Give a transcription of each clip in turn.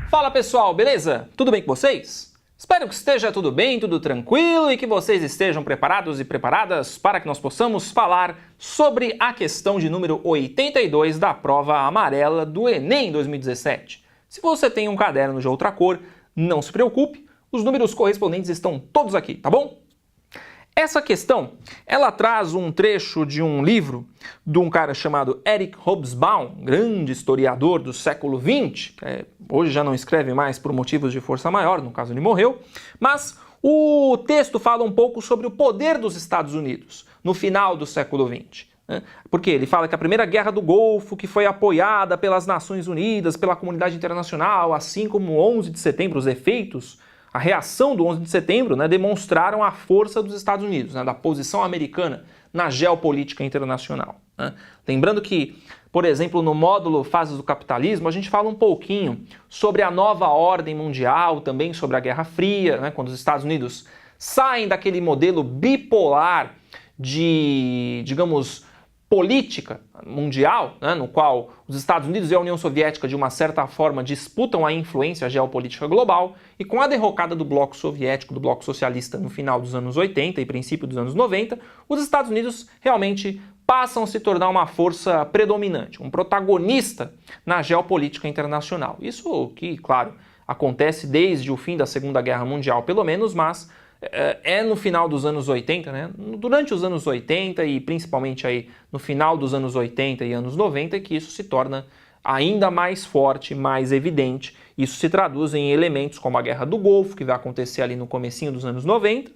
Fala pessoal, beleza? Tudo bem com vocês? Espero que esteja tudo bem, tudo tranquilo e que vocês estejam preparados e preparadas para que nós possamos falar sobre a questão de número 82 da prova amarela do Enem 2017. Se você tem um caderno de outra cor, não se preocupe, os números correspondentes estão todos aqui, tá bom? Essa questão, ela traz um trecho de um livro de um cara chamado Eric Hobsbawm, grande historiador do século XX, que hoje já não escreve mais por motivos de força maior, no caso ele morreu, mas o texto fala um pouco sobre o poder dos Estados Unidos no final do século XX. Porque ele fala que a primeira guerra do Golfo, que foi apoiada pelas Nações Unidas, pela comunidade internacional, assim como o 11 de setembro, os efeitos, a reação do 11 de setembro, demonstraram a força dos Estados Unidos, da posição americana na geopolítica internacional. Lembrando que, por exemplo, no módulo Fases do Capitalismo, a gente fala um pouquinho sobre a nova ordem mundial, também sobre a Guerra Fria, quando os Estados Unidos saem daquele modelo bipolar de, digamos, política mundial, no qual os Estados Unidos e a União Soviética, de uma certa forma, disputam a influência geopolítica global, e com a derrocada do bloco soviético, do bloco socialista no final dos anos 80 e princípio dos anos 90, os Estados Unidos realmente passam a se tornar uma força predominante, um protagonista na geopolítica internacional. Isso que, claro, acontece desde o fim da Segunda Guerra Mundial, pelo menos, mas é no final dos anos 80, durante os anos 80 e principalmente aí no final dos anos 80 e anos 90 que isso se torna ainda mais forte, mais evidente. Isso se traduz em elementos como a Guerra do Golfo, que vai acontecer ali no comecinho dos anos 90,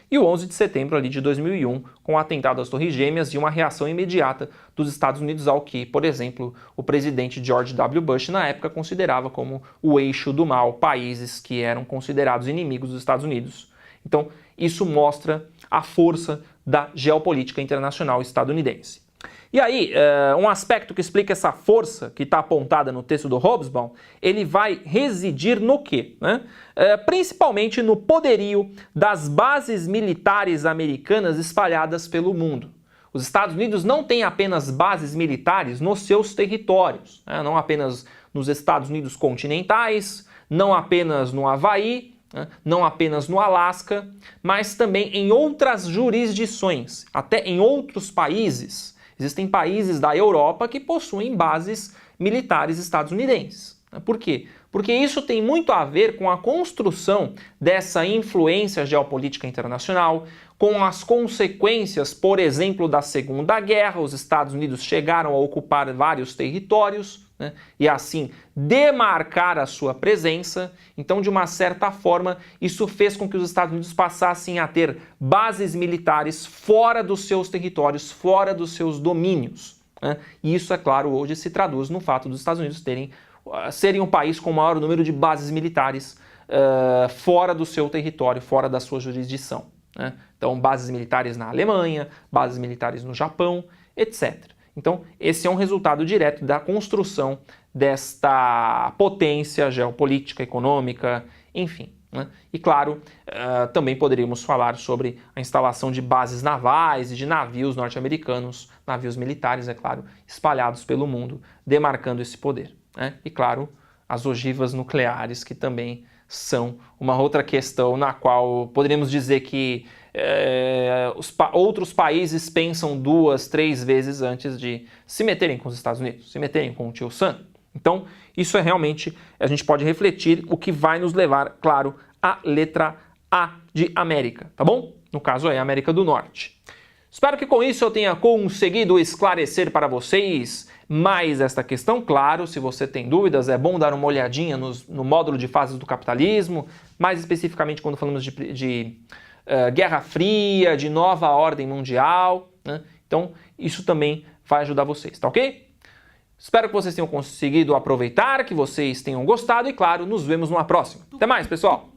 e o 11 de setembro ali de 2001, com o atentado às Torres Gêmeas e uma reação imediata dos Estados Unidos ao que, por exemplo, o presidente George W. Bush na época considerava como o eixo do mal, países que eram considerados inimigos dos Estados Unidos. Então, isso mostra a força da geopolítica internacional estadunidense. E aí, um aspecto que explica essa força que está apontada no texto do Hobsbawm, ele vai residir no quê? Principalmente no poderio das bases militares americanas espalhadas pelo mundo. Os Estados Unidos não têm apenas bases militares nos seus territórios, não apenas nos Estados Unidos continentais, não apenas no Havaí, não apenas no Alasca, mas também em outras jurisdições, até em outros países. Existem países da Europa que possuem bases militares estadunidenses. Por quê? Porque isso tem muito a ver com a construção dessa influência geopolítica internacional, com as consequências, por exemplo, da Segunda Guerra. Os Estados Unidos chegaram a ocupar vários territórios, e assim demarcar a sua presença. Então, de uma certa forma, isso fez com que os Estados Unidos passassem a ter bases militares fora dos seus territórios, fora dos seus domínios. E isso, é claro, hoje se traduz no fato dos Estados Unidos serem um país com o maior número de bases militares fora do seu território, fora da sua jurisdição. Então, bases militares na Alemanha, bases militares no Japão, etc. Então, esse é um resultado direto da construção desta potência geopolítica, econômica, enfim. E, claro, também poderíamos falar sobre a instalação de bases navais e de navios norte-americanos, navios militares, é claro, espalhados pelo mundo, demarcando esse poder. E, claro, as ogivas nucleares, que também são uma outra questão na qual poderíamos dizer que outros países pensam 2, 3 vezes antes de se meterem com os Estados Unidos, se meterem com o tio Sam. Então, isso é realmente, a gente pode refletir o que vai nos levar, claro, à letra A de América, tá bom? No caso é a América do Norte. Espero que com isso eu tenha conseguido esclarecer para vocês mais esta questão. Claro, se você tem dúvidas, é bom dar uma olhadinha no módulo de fases do capitalismo, mais especificamente quando falamos de Guerra Fria, de nova ordem mundial. Então, isso também vai ajudar vocês, tá ok? Espero que vocês tenham conseguido aproveitar, que vocês tenham gostado e, claro, nos vemos numa próxima. Até mais, pessoal!